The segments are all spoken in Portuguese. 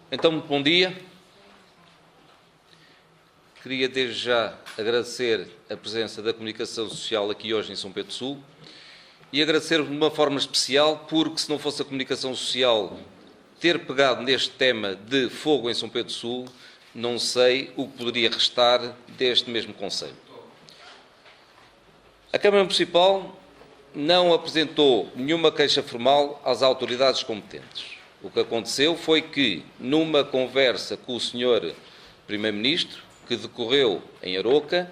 Então, muito bom dia. Queria desde já agradecer a presença da comunicação social aqui hoje em São Pedro Sul e agradecer-vos de uma forma especial porque, se não fosse a comunicação social ter pegado neste tema de fogo em São Pedro Sul, não sei o que poderia restar deste mesmo concelho. A Câmara Municipal não apresentou nenhuma queixa formal às autoridades competentes. O que aconteceu foi que, numa conversa com o Sr. Primeiro-Ministro, que decorreu em Aroca,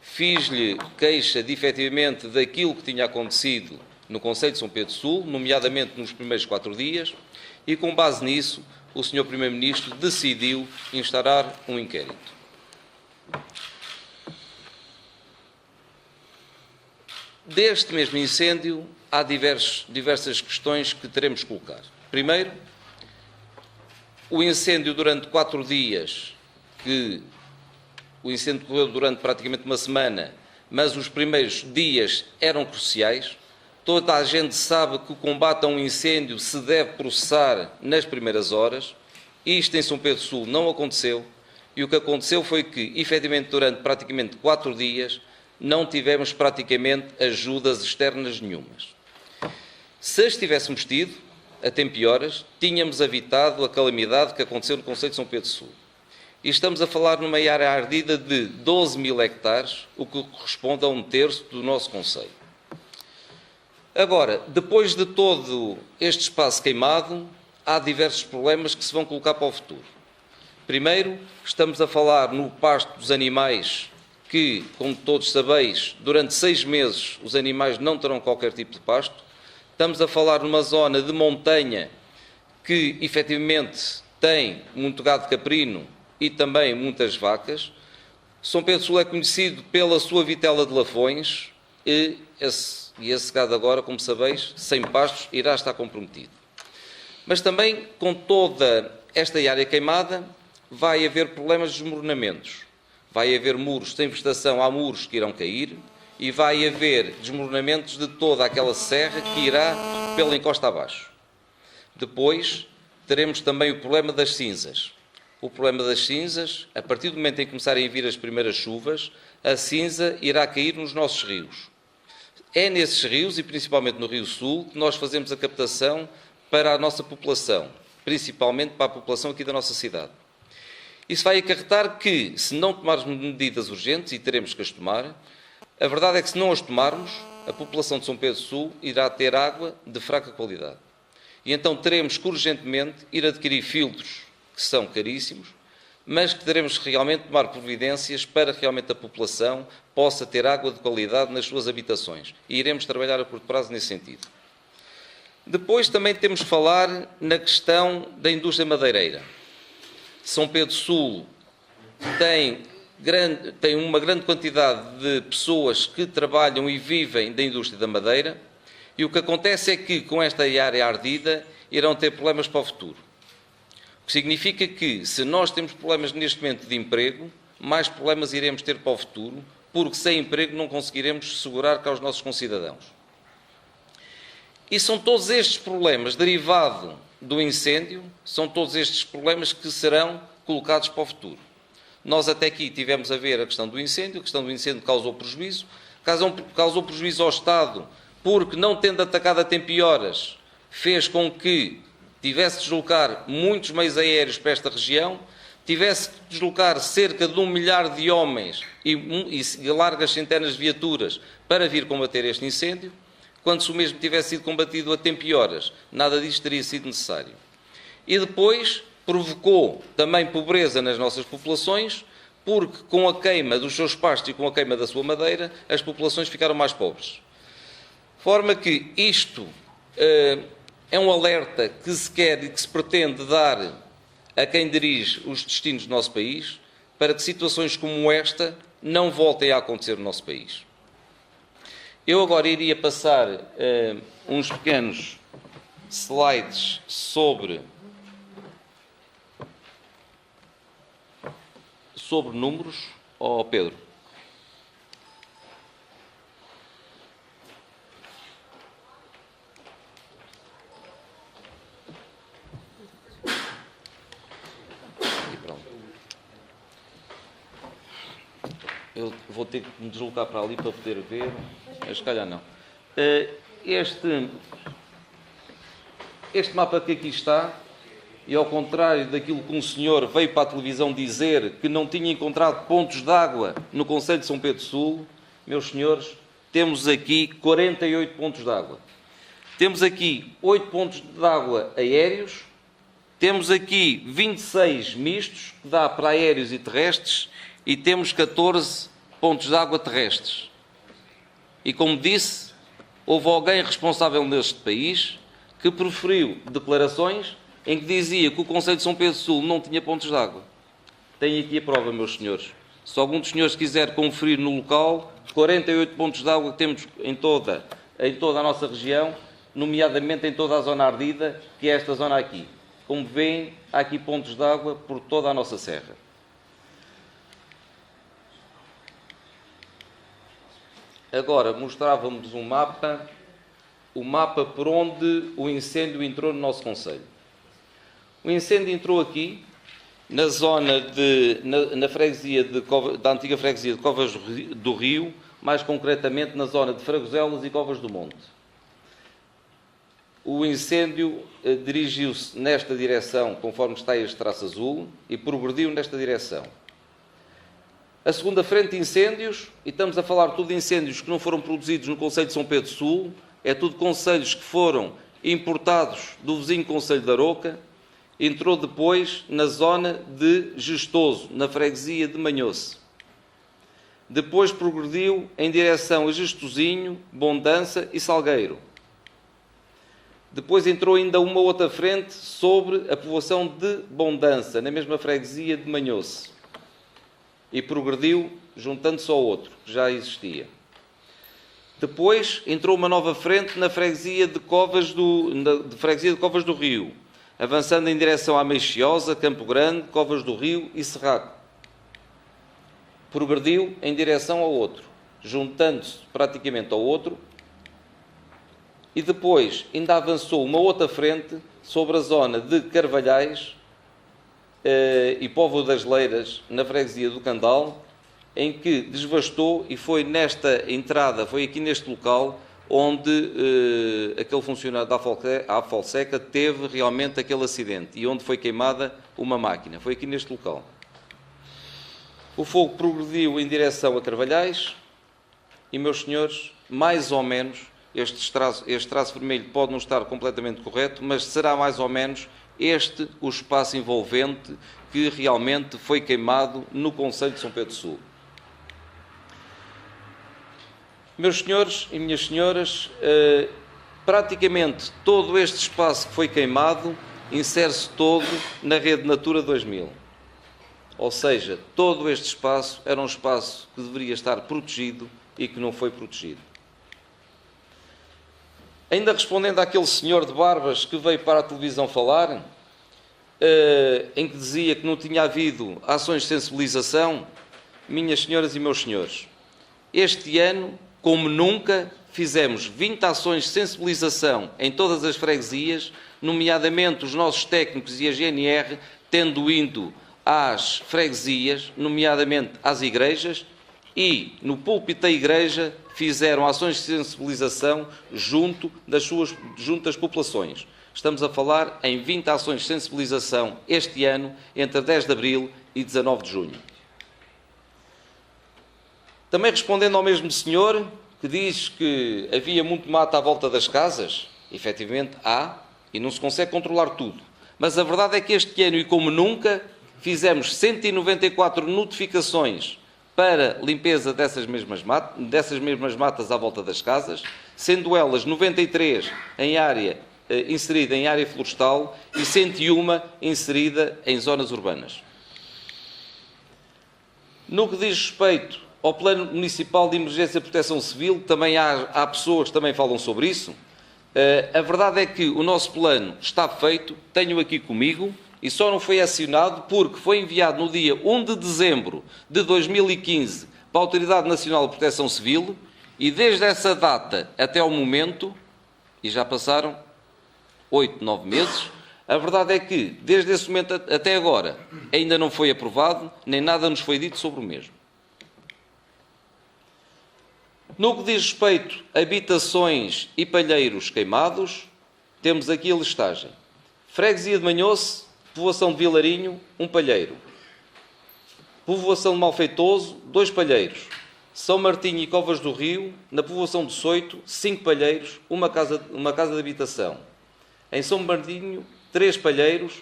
fiz-lhe queixa de, efetivamente, daquilo que tinha acontecido no Concelho de São Pedro Sul, nomeadamente nos primeiros 4 dias, e, com base nisso, o Sr. Primeiro-Ministro decidiu instaurar um inquérito. Deste mesmo incêndio, há diversas questões que teremos que colocar. Primeiro, o incêndio durante 4 dias, o incêndio correu durante praticamente uma semana, mas os primeiros dias eram cruciais. Toda a gente sabe que o combate a um incêndio se deve processar nas primeiras horas. Isto em São Pedro Sul não aconteceu, e o que aconteceu foi que, efetivamente, durante praticamente 4 dias, não tivemos praticamente ajudas externas nenhumas. Se as tivéssemos tido, a tempo e horas, tínhamos evitado a calamidade que aconteceu no Concelho de São Pedro Sul. E estamos a falar numa área ardida de 12.000 hectares, o que corresponde a 1/3 do nosso concelho. Agora, depois de todo este espaço queimado, há diversos problemas que se vão colocar para o futuro. Primeiro, estamos a falar no pasto dos animais, que, como todos sabeis, durante 6 meses os animais não terão qualquer tipo de pasto. Estamos a falar numa zona de montanha que, efetivamente, tem muito gado caprino e também muitas vacas. São Pedro Sul é conhecido pela sua vitela de Lafões e esse gado agora, como sabeis, sem pastos, irá estar comprometido. Mas também, com toda esta área queimada, vai haver problemas de desmoronamentos. Vai haver muros sem vegetação, há muros que irão cair, e vai haver desmoronamentos de toda aquela serra que irá pela encosta abaixo. Depois, teremos também o problema das cinzas. O problema das cinzas, a partir do momento em que começarem a vir as primeiras chuvas, a cinza irá cair nos nossos rios. É nesses rios, e principalmente no Rio Sul, que nós fazemos a captação para a nossa população, principalmente para a população aqui da nossa cidade. Isso vai acarretar que, se não tomarmos medidas urgentes, e teremos que as tomar, a verdade é que, se não as tomarmos, a população de São Pedro Sul irá ter água de fraca qualidade. E então teremos que urgentemente ir adquirir filtros que são caríssimos, mas que teremos que realmente tomar providências para que realmente a população possa ter água de qualidade nas suas habitações. E iremos trabalhar a curto prazo nesse sentido. Depois também temos que falar na questão da indústria madeireira. São Pedro Sul tem uma grande quantidade de pessoas que trabalham e vivem da indústria da madeira, e o que acontece é que, com esta área ardida, irão ter problemas para o futuro. O que significa que, se nós temos problemas neste momento de emprego, mais problemas iremos ter para o futuro, porque sem emprego não conseguiremos segurar cá os nossos concidadãos. E são todos estes problemas derivados do incêndio, são todos estes problemas que serão colocados para o futuro. Nós até aqui tivemos a ver a questão do incêndio, causou prejuízo, causou prejuízo ao Estado, porque, não tendo atacado a tempo e horas, fez com que tivesse de deslocar muitos meios aéreos para esta região, tivesse de deslocar cerca de 1 milhar de homens e largas centenas de viaturas para vir combater este incêndio. Quando se o mesmo tivesse sido combatido a tempo e horas, nada disto teria sido necessário. E depois provocou também pobreza nas nossas populações, porque, com a queima dos seus pastos e com a queima da sua madeira, as populações ficaram mais pobres. De forma que isto é um alerta que se quer e que se pretende dar a quem dirige os destinos do nosso país, para que situações como esta não voltem a acontecer no nosso país. Eu agora iria passar uns pequenos slides sobre números. Pedro. Eu vou ter que me deslocar para ali para poder ver, mas se calhar não. Este mapa que aqui está, e ao contrário daquilo que um senhor veio para a televisão dizer que não tinha encontrado pontos de água no concelho de São Pedro Sul, meus senhores, temos aqui 48 pontos de água. Temos aqui 8 pontos de água aéreos, temos aqui 26 mistos, que dá para aéreos e terrestres, e temos 14 pontos de água terrestres. E como disse, houve alguém responsável neste país que proferiu declarações em que dizia que o concelho de São Pedro Sul não tinha pontos de água. Tenho aqui a prova, meus senhores. Se algum dos senhores quiser conferir no local, 48 pontos de água que temos em toda a nossa região, nomeadamente em toda a zona ardida, que é esta zona aqui. Como veem, há aqui pontos de água por toda a nossa serra. Agora, mostrávamos um mapa, o mapa por onde o incêndio entrou no nosso concelho. O incêndio entrou aqui, na zona na freguesia da antiga freguesia de Covas do Rio, mais concretamente na zona de Fragoselas e Covas do Monte. O incêndio dirigiu-se nesta direção, conforme está este traço azul, e progrediu nesta direção. A segunda frente de incêndios, e estamos a falar tudo de incêndios que não foram produzidos no concelho de São Pedro Sul, é tudo concelhos que foram importados do vizinho concelho de Aroca, entrou depois na zona de Gestoso, na freguesia de Manhoce. Depois progrediu em direção a Gestosinho, Bondança e Salgueiro. Depois entrou ainda uma outra frente sobre a povoação de Bondança, na mesma freguesia de Manhoce. E progrediu juntando-se ao outro, que já existia. Depois entrou uma nova frente na freguesia de Covas do Rio, avançando em direção à Meixiosa, Campo Grande, Covas do Rio e Serraco. Progrediu em direção ao outro, juntando-se praticamente ao outro, e depois ainda avançou uma outra frente sobre a zona de Carvalhais e Póvoa das Leiras, na freguesia do Candal, em que desvastou, e foi nesta entrada, foi aqui neste local, onde aquele funcionário da Afolseca teve realmente aquele acidente e onde foi queimada uma máquina. Foi aqui neste local. O fogo progrediu em direção a Carvalhais e, meus senhores, mais ou menos, este traço vermelho pode não estar completamente correto, mas será mais ou menos este o espaço envolvente que realmente foi queimado no concelho de São Pedro Sul. Meus senhores e minhas senhoras, praticamente todo este espaço que foi queimado insere-se todo na rede Natura 2000. Ou seja, todo este espaço era um espaço que deveria estar protegido e que não foi protegido. Ainda respondendo àquele senhor de barbas que veio para a televisão falar, em que dizia que não tinha havido ações de sensibilização, minhas senhoras e meus senhores, este ano, como nunca, fizemos 20 ações de sensibilização em todas as freguesias, nomeadamente os nossos técnicos e a GNR, tendo ido às freguesias, nomeadamente às igrejas, e no púlpito da igreja fizeram ações de sensibilização junto das populações. Estamos a falar em 20 ações de sensibilização este ano, entre 10 de abril e 19 de junho. Também respondendo ao mesmo senhor, que diz que havia muito mato à volta das casas, efetivamente há, e não se consegue controlar tudo. Mas a verdade é que este ano, e como nunca, fizemos 194 notificações para limpeza dessas mesmas matas à volta das casas, sendo elas 93 inserida em área florestal e 101 inserida em zonas urbanas. No que diz respeito ao Plano Municipal de Emergência e Proteção Civil, também há pessoas que também falam sobre isso. A verdade é que o nosso plano está feito, tenho aqui comigo, e só não foi acionado porque foi enviado no dia 1 de dezembro de 2015 para a Autoridade Nacional de Proteção Civil, e desde essa data até ao momento, e já passaram 8, 9 meses, a verdade é que, desde esse momento até agora, ainda não foi aprovado, nem nada nos foi dito sobre o mesmo. No que diz respeito a habitações e palheiros queimados, temos aqui a listagem. Freguesia de Manhoce, povoação de Vilarinho, 1 palheiro. Povoação de Malfeitoso, 2 palheiros. São Martinho e Covas do Rio, na povoação de Soito, 5 palheiros, uma casa de habitação. Em São Martinho, 3 palheiros.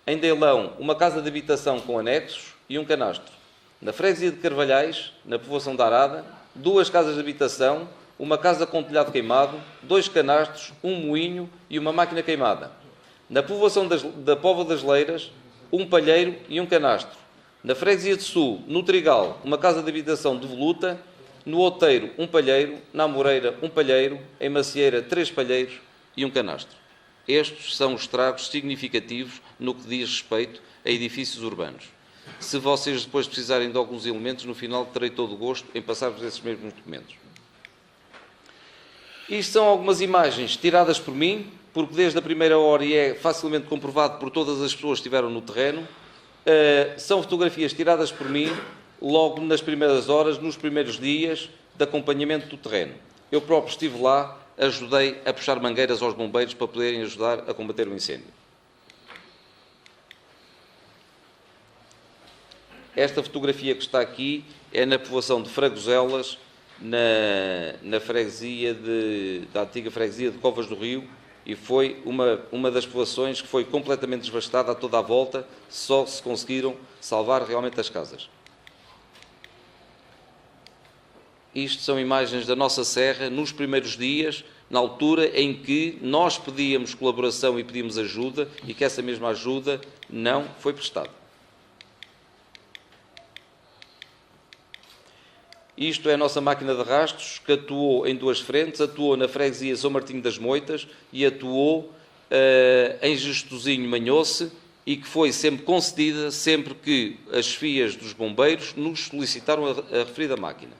Em Deilão, uma casa de habitação com anexos e um canastro. Na freguesia de Carvalhais, na povoação da Arada, 2 casas de habitação, uma casa com telhado queimado, 2 canastros, um moinho e uma máquina queimada. Na povoação da Póvoa das Leiras, 1 palheiro e um canastro. Na freguesia de Sul, no Trigal, uma casa de habitação de voluta. No Outeiro, 1 palheiro. Na Amoreira, 1 palheiro. Em Macieira, 3 palheiros e um canastro. Estes são os estragos significativos no que diz respeito a edifícios urbanos. Se vocês depois precisarem de alguns elementos, no final terei todo o gosto em passar-vos esses mesmos documentos. Isto são algumas imagens tiradas por mim, porque desde a primeira hora, e é facilmente comprovado por todas as pessoas que estiveram no terreno, são fotografias tiradas por mim logo nas primeiras horas, nos primeiros dias de acompanhamento do terreno. Eu próprio estive lá, ajudei a puxar mangueiras aos bombeiros para poderem ajudar a combater o incêndio. Esta fotografia que está aqui é na povoação de Fragoselas, na freguesia da antiga freguesia de Covas do Rio, e foi uma das povoações que foi completamente devastada a toda a volta, só se conseguiram salvar realmente as casas. Isto são imagens da nossa serra nos primeiros dias, na altura em que nós pedíamos colaboração e pedimos ajuda e que essa mesma ajuda não foi prestada. Isto é a nossa máquina de rastros, que atuou em 2 frentes, atuou na freguesia São Martinho das Moitas e atuou em Gestosinho Manhoce, e que foi sempre concedida sempre que as chefias dos bombeiros nos solicitaram a referida máquina.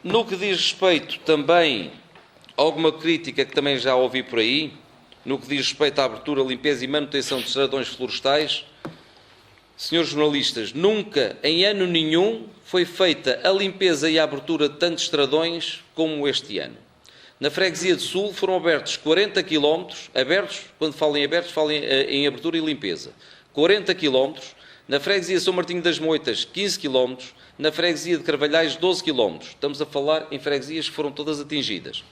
No que diz respeito também a alguma crítica que também já ouvi por aí, no que diz respeito à abertura, limpeza e manutenção de estradões florestais, senhores jornalistas, nunca, em ano nenhum, foi feita a limpeza e a abertura de tantos estradões como este ano. Na freguesia de Sul foram abertos 40 km, abertos, quando falo em abertos, falo em abertura e limpeza, 40 km, na freguesia São Martinho das Moitas, 15 km, na freguesia de Carvalhais, 12 km. Estamos a falar em freguesias que foram todas atingidas.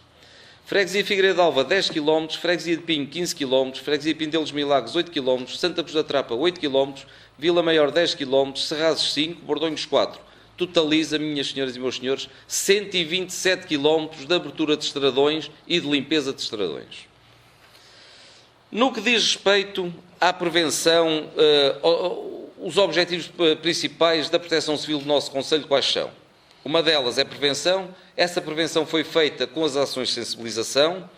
Freguesia Figueiredo de Alva, 10 km, freguesia de Pinho, 15 km, freguesia de Pindelos Milagres, 8 km, Santa Cruz da Trapa, 8 km, Vila Maior, 10 km, Serrazes, 5, Bordonhos, 4. Totaliza, minhas senhoras e meus senhores, 127 km de abertura de estradões e de limpeza de estradões. No que diz respeito à prevenção, os objetivos principais da Proteção Civil do nosso Concelho, quais são? Uma delas é prevenção. Essa prevenção foi feita com as ações de sensibilização.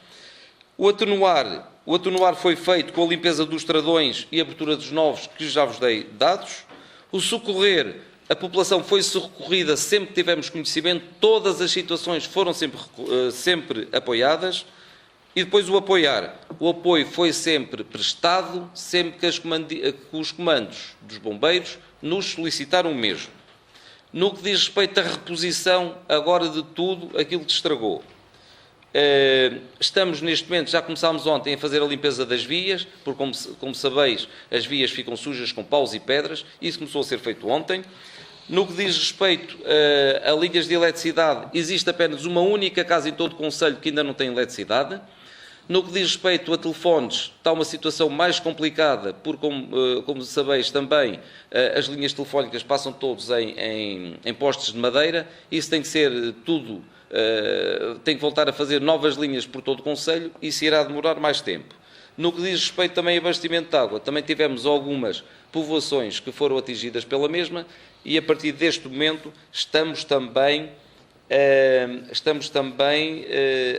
O atenuar foi feito com a limpeza dos estradões e a abertura dos novos, que já vos dei dados. O socorrer, a população foi socorrida sempre que tivemos conhecimento, todas as situações foram sempre apoiadas. E depois o apoiar. O apoio foi sempre prestado, sempre que os comandos dos bombeiros nos solicitaram o mesmo. No que diz respeito à reposição agora de tudo aquilo que estragou. Estamos neste momento, já começámos ontem a fazer a limpeza das vias, porque como sabeis, as vias ficam sujas com paus e pedras, isso começou a ser feito ontem. No que diz respeito a linhas de eletricidade, existe apenas uma única casa em todo o concelho que ainda não tem eletricidade. No que diz respeito a telefones, está uma situação mais complicada, porque, como sabeis também, as linhas telefónicas passam todos em postes de madeira, isso tem que ser tudo, tem que voltar a fazer novas linhas por todo o concelho, e isso irá demorar mais tempo. No que diz respeito também a abastecimento de água, também tivemos algumas povoações que foram atingidas pela mesma, e a partir deste momento estamos também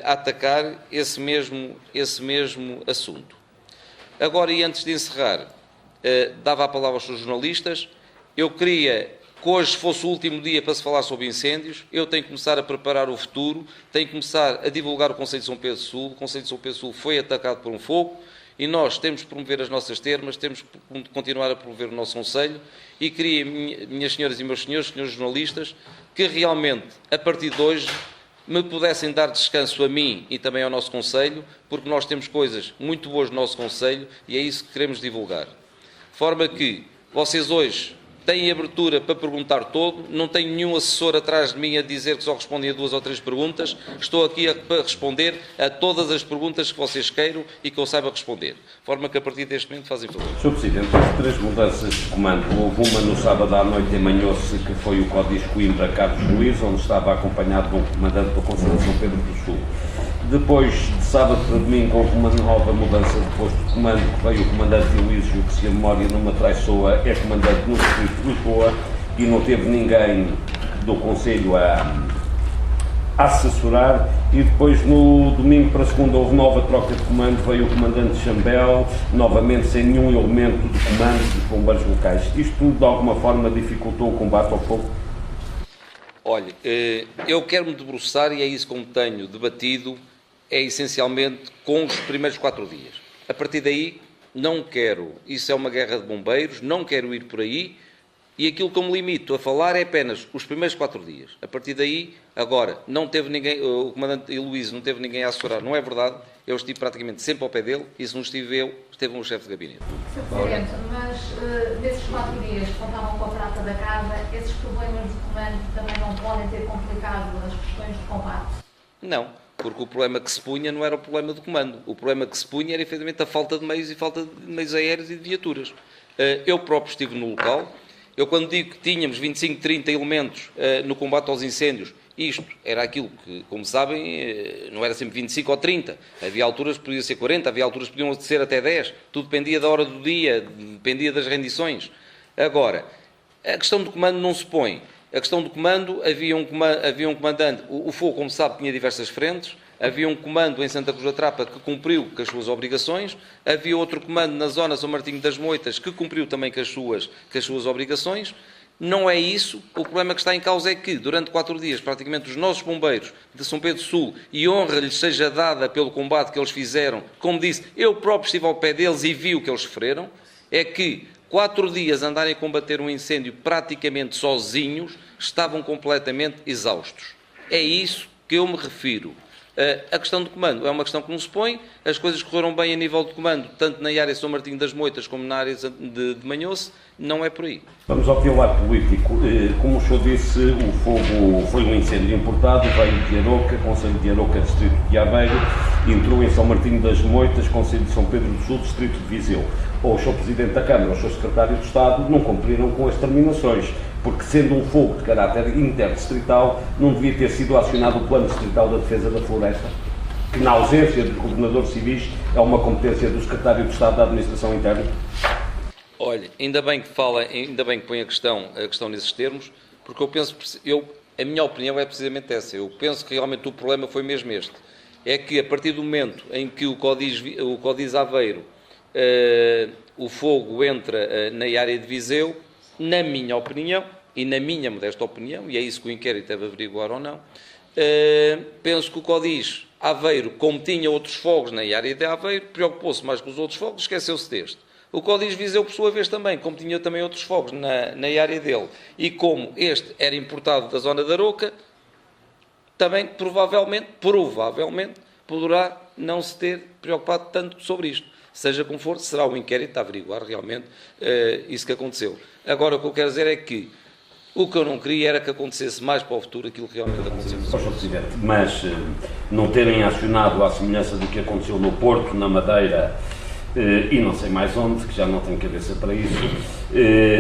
a atacar esse mesmo assunto. Agora, e antes de encerrar, dava a palavra aos seus jornalistas. Eu queria que hoje fosse o último dia para se falar sobre incêndios. Eu tenho que começar a preparar o futuro, tenho que começar a divulgar o Concelho de São Pedro Sul. O Concelho de São Pedro Sul foi atacado por um fogo E nós temos que promover as nossas termas, temos que continuar a promover o nosso Conselho e queria, minhas senhoras e meus senhores jornalistas, que realmente, a partir de hoje, me pudessem dar descanso a mim e também ao nosso Conselho, porque nós temos coisas muito boas no nosso Conselho e é isso que queremos divulgar. De forma que vocês hoje têm abertura para perguntar todo, não tenho nenhum assessor atrás de mim a dizer que só respondem a 2 ou 3 perguntas, estou aqui para responder a todas as perguntas que vocês queiram e que eu saiba responder. De forma que a partir deste momento fazem favor. Sr. Presidente, houve 3 mudanças de comando. Houve uma no sábado à noite em Manhoce, que foi o Código Coimbra Carlos Luís, onde estava acompanhado de um comandante do Conselho de São Pedro do Sul. Depois, de sábado para domingo, houve uma nova mudança de posto de comando, que veio o comandante Elísio, que se a memória não me traiçoa, é comandante no distrito de Lisboa, e não teve ninguém do Conselho a assessorar. E depois, no domingo para segunda, houve nova troca de comando, veio o comandante Chambel, novamente sem nenhum elemento de comando dos bombeiros locais. Isto, de alguma forma, dificultou o combate ao fogo? Olha, eu quero me debruçar, e é isso como tenho debatido, é essencialmente com os primeiros 4 dias. A partir daí, não quero, isso é uma guerra de bombeiros, não quero ir por aí, e aquilo que eu me limito a falar é apenas os primeiros 4 dias. A partir daí, agora, não teve ninguém, o comandante Luís não teve ninguém a assessorar, não é verdade, eu estive praticamente sempre ao pé dele, e se não estive eu, esteve um chefe de gabinete. Sr. Presidente, mas nesses 4 dias que contavam com a prata da casa, esses problemas de comando também não podem ter complicado as questões de combate? Não. Porque o problema que se punha não era o problema do comando. O problema que se punha era, efetivamente, a falta de meios e falta de meios aéreos e de viaturas. Eu próprio estive no local. Eu, quando digo que tínhamos 25, 30 elementos no combate aos incêndios, isto era aquilo que, como sabem, não era sempre 25 ou 30. Havia alturas que podia ser 40, havia alturas que podiam ser até 10. Tudo dependia da hora do dia, dependia das rendições. Agora, a questão do comando não se põe. A questão do comando, havia um comandante, o fogo, como se sabe, tinha diversas frentes, havia um comando em Santa Cruz da Trapa que cumpriu com as suas obrigações, havia outro comando na zona São Martinho das Moitas que cumpriu também com as suas obrigações. Não é isso, o problema que está em causa é que, durante 4 dias, praticamente os nossos bombeiros de São Pedro Sul, e honra lhes seja dada pelo combate que eles fizeram, como disse, eu próprio estive ao pé deles e vi o que eles sofreram, é que 4 dias andarem a combater um incêndio praticamente sozinhos, estavam completamente exaustos. É isso que eu me refiro. A questão do comando é uma questão que não se põe, as coisas correram bem a nível de comando, tanto na área de São Martinho das Moitas como na área de Manhoce, não é por aí. Vamos ao teu lado político. Como o senhor disse, o fogo foi um incêndio importado, veio de Aroca, Conselho de Aroca, Distrito de Aveiro, entrou em São Martinho das Moitas, Conselho de São Pedro do Sul, Distrito de Viseu. Ou o Sr. Presidente da Câmara ou o Sr. Secretário de Estado não cumpriram com as terminações, porque sendo um fogo de caráter interdistrital, não devia ter sido acionado o Plano Distrital da Defesa da Floresta, que na ausência dos governadores civis é uma competência do Secretário de Estado da Administração Interna? Olha, ainda bem que põe a questão nesses termos, porque a minha opinião é precisamente essa. Eu penso que realmente o problema foi mesmo este. É que a partir do momento em que o Código Aveiro, o fogo entra na área de Viseu, na minha opinião, e na minha modesta opinião, e é isso que o inquérito deve averiguar ou não, penso que o Código Aveiro, como tinha outros fogos na área de Aveiro, preocupou-se mais com os outros fogos, esqueceu-se deste. O Código Viseu, por sua vez, também, como tinha também outros fogos na área dele, e como este era importado da zona da Aroca, também provavelmente, poderá não se ter preocupado tanto sobre isto. Seja como for, será o inquérito a averiguar realmente isso que aconteceu. Agora, o que eu quero dizer é que o que eu não queria era que acontecesse mais para o futuro aquilo que realmente aconteceu. Sr. Presidente, mas não terem acionado, à semelhança do que aconteceu no Porto, na Madeira, e não sei mais onde, que já não tenho cabeça para isso,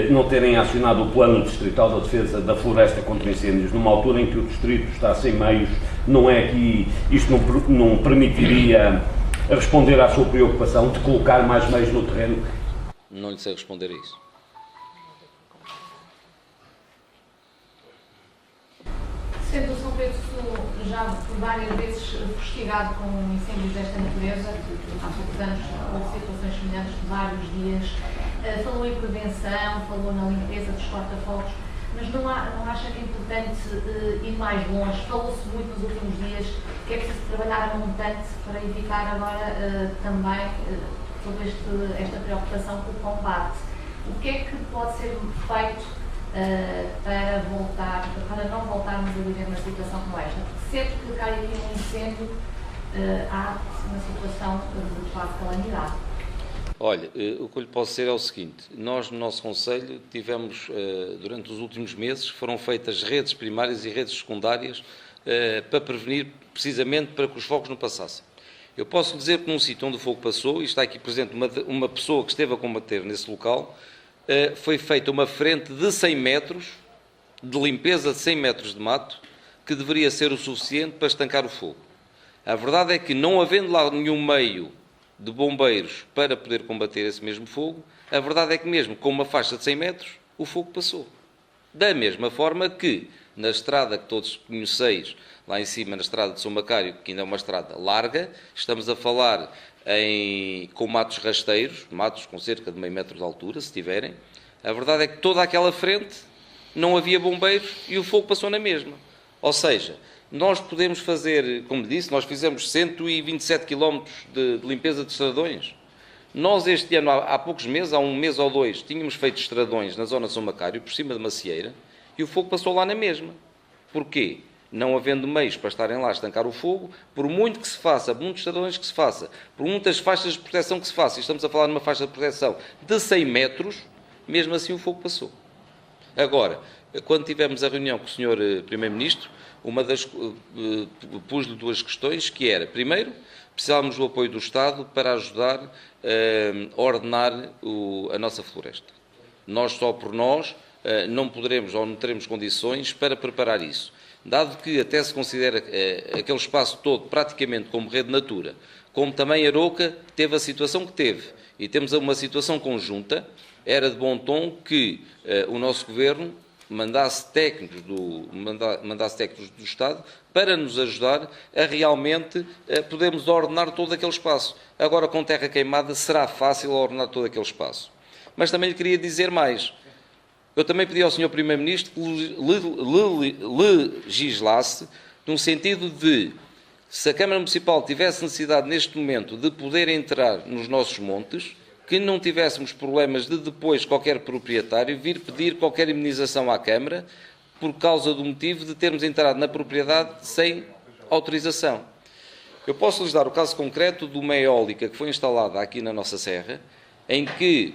não terem acionado o Plano Distrital da Defesa da Floresta contra Incêndios, numa altura em que o Distrito está sem meios, não é que isto não permitiria responder à sua preocupação de colocar mais meios no terreno? Não lhe sei responder a isso. Sendo o São Pedro Sul já por várias vezes fustigado com incêndios desta natureza, há poucos anos houve situações semelhantes de vários dias, falou em prevenção, falou na limpeza dos corta-fogos, mas não acha que é importante ir mais longe? Falou-se muito nos últimos dias que é preciso trabalhar a montante para evitar agora também sobre esta preocupação com o combate. O que é que pode ser feito para não voltarmos a viver uma situação como esta? Porque sempre que cai aqui um incêndio, há uma situação de quase calamidade. Olha, o que eu lhe posso dizer é o seguinte: nós, no nosso Conselho, tivemos, durante os últimos meses, foram feitas redes primárias e redes secundárias para prevenir, precisamente, para que os fogos não passassem. Eu posso dizer que num sítio onde o fogo passou, e está aqui presente uma pessoa que esteve a combater nesse local, foi feita uma frente de 100 metros, de limpeza de 100 metros de mato, que deveria ser o suficiente para estancar o fogo. A verdade é que, não havendo lá nenhum meio de bombeiros para poder combater esse mesmo fogo, a verdade é que mesmo com uma faixa de 100 metros, o fogo passou. Da mesma forma que, na estrada que todos conheceis, lá em cima, na estrada de São Macário, que ainda é uma estrada larga, estamos a falar com matos rasteiros, matos com cerca de meio metro de altura, se tiverem. A verdade é que toda aquela frente não havia bombeiros e o fogo passou na mesma. Ou seja, nós podemos fazer, como disse, nós fizemos 127 km de limpeza de estradões. Nós este ano, há poucos meses, há um mês ou dois, tínhamos feito estradões na zona de São Macário, por cima de Macieira, e o fogo passou lá na mesma. Porquê? Não havendo meios para estarem lá a estancar o fogo, por muito que se faça, por muitos estradões que se faça, por muitas faixas de proteção que se faça, e estamos a falar de uma faixa de proteção de 100 metros, mesmo assim o fogo passou. Agora, quando tivemos a reunião com o Sr. Primeiro-Ministro, pus-lhe duas questões, que era, primeiro, precisávamos do apoio do Estado para ajudar a ordenar a nossa floresta. Nós, só por nós, não poderemos ou não teremos condições para preparar isso. Dado que até se considera aquele espaço todo praticamente como rede natura, como também Arouca teve a situação que teve, e temos uma situação conjunta, era de bom tom que o nosso Governo mandasse técnicos do Estado para nos ajudar a realmente podermos ordenar todo aquele espaço. Agora, com terra queimada, será fácil ordenar todo aquele espaço. Mas também lhe queria dizer mais. Eu também pedi ao Sr. Primeiro-Ministro que legislasse no sentido de, se a Câmara Municipal tivesse necessidade neste momento de poder entrar nos nossos montes, que não tivéssemos problemas de depois qualquer proprietário vir pedir qualquer indemnização à Câmara por causa do motivo de termos entrado na propriedade sem autorização. Eu posso lhes dar o caso concreto de uma eólica que foi instalada aqui na nossa serra, em que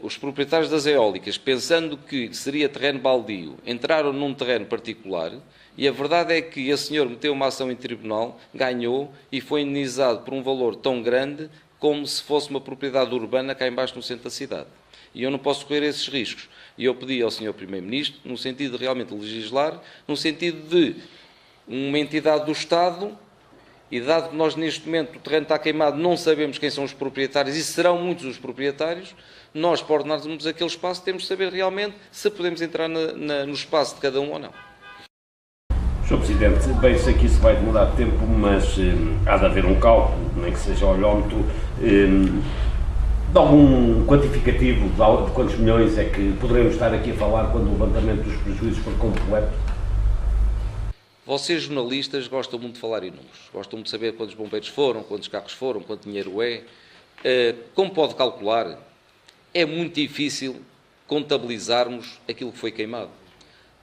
os proprietários das eólicas, pensando que seria terreno baldio, entraram num terreno particular, e a verdade é que esse senhor meteu uma ação em tribunal, ganhou e foi indenizado por um valor tão grande como se fosse uma propriedade urbana cá embaixo no centro da cidade. E eu não posso correr esses riscos. E eu pedi ao Sr. Primeiro-Ministro, no sentido de realmente legislar, no sentido de uma entidade do Estado, e dado que nós neste momento o terreno está queimado, não sabemos quem são os proprietários, e serão muitos os proprietários, nós, para ordenarmos aquele espaço, temos de saber realmente se podemos entrar no espaço de cada um ou não. Sr. Presidente, bem sei que isso vai demorar tempo, mas há de haver um cálculo, nem que seja olhómetro, de algum quantificativo de quantos milhões é que poderemos estar aqui a falar quando o levantamento dos prejuízos for completo? Vocês, jornalistas, gostam muito de falar em números, gostam muito de saber quantos bombeiros foram, quantos carros foram, quanto dinheiro é. Como pode calcular, é muito difícil contabilizarmos aquilo que foi queimado.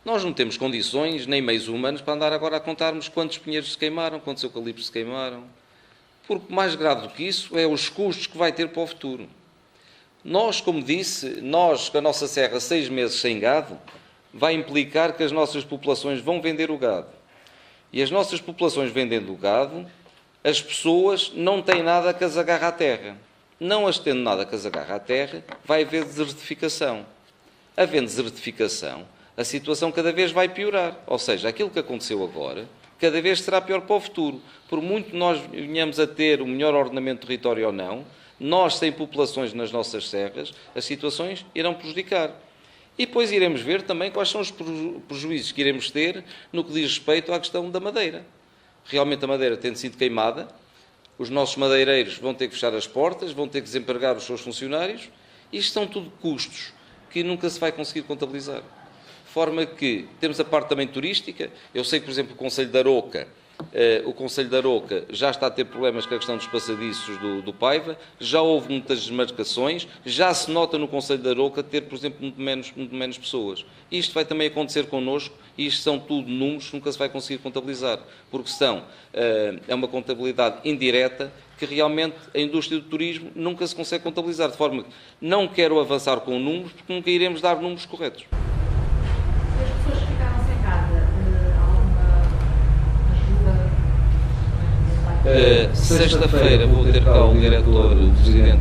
Nós não temos condições, nem meios humanos, para andar agora a contarmos quantos pinheiros se queimaram, quantos eucaliptos se queimaram. Porque mais grave do que isso é os custos que vai ter para o futuro. Nós, como disse, com a nossa serra 6 meses sem gado, vai implicar que as nossas populações vão vender o gado. E as nossas populações vendendo o gado, as pessoas não têm nada que as agarre à terra. Não as tendo nada que as agarre à terra, vai haver desertificação. Havendo desertificação, a situação cada vez vai piorar. Ou seja, aquilo que aconteceu agora, cada vez será pior para o futuro. Por muito que nós venhamos a ter o melhor ordenamento do território ou não, nós, sem populações nas nossas serras, as situações irão prejudicar. E depois iremos ver também quais são os prejuízos que iremos ter no que diz respeito à questão da madeira. Realmente a madeira tendo sido queimada, os nossos madeireiros vão ter que fechar as portas, vão ter que desempregar os seus funcionários. Isto são tudo custos que nunca se vai conseguir contabilizar. De forma que temos a parte também turística. Eu sei que, por exemplo, o Conselho de Arouca o Concelho de Aroca já está a ter problemas com a questão dos passadiços do Paiva, já houve muitas desmarcações, já se nota no Concelho de Aroca ter, por exemplo, muito menos pessoas. Isto vai também acontecer connosco, e isto são tudo números que nunca se vai conseguir contabilizar, porque é uma contabilidade indireta que realmente a indústria do turismo nunca se consegue contabilizar, de forma que não quero avançar com números, porque nunca iremos dar números corretos. As pessoas que ficaram sem casa, alguma ajuda? Sexta-feira vou ter cá o diretor, o presidente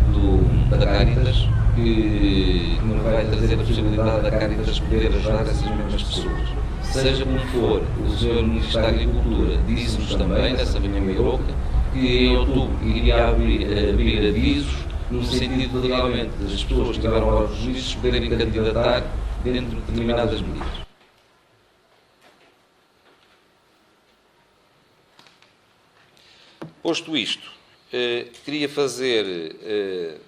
da Cáritas, que me vai trazer a possibilidade da Cáritas poder ajudar essas mesmas pessoas. Seja como for, o Sr. Ministro da Agricultura disse-nos também, nessa reunião em Aroca, que em outubro iria abrir avisos no sentido de realmente as pessoas que tiveram aos juízes poderem candidatar dentro de determinadas medidas. Posto isto, queria fazer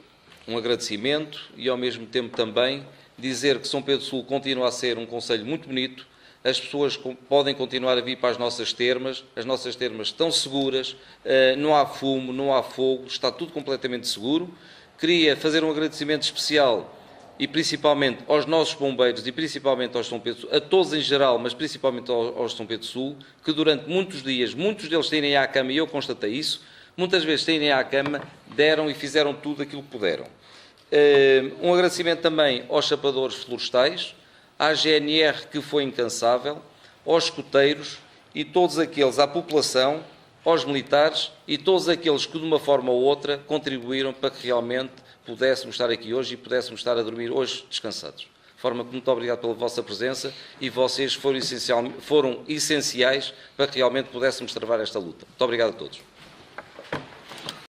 um agradecimento e ao mesmo tempo também dizer que São Pedro Sul continua a ser um concelho muito bonito. As pessoas podem continuar a vir para as nossas termas estão seguras, não há fumo, não há fogo, está tudo completamente seguro. Queria fazer um agradecimento especial e principalmente aos nossos bombeiros e principalmente aos São Pedro Sul, a todos em geral, mas principalmente aos São Pedro Sul, que durante muitos dias, muitos deles têm à cama, e eu constatei isso, muitas vezes têm à cama, deram e fizeram tudo aquilo que puderam. Um agradecimento também aos chapadores florestais, à GNR, que foi incansável, aos escoteiros e todos aqueles, à população, aos militares e todos aqueles que de uma forma ou outra contribuíram para que realmente pudéssemos estar aqui hoje e pudéssemos estar a dormir hoje descansados. De forma que muito obrigado pela vossa presença e vocês foram essenciais para que realmente pudéssemos travar esta luta. Muito obrigado a todos.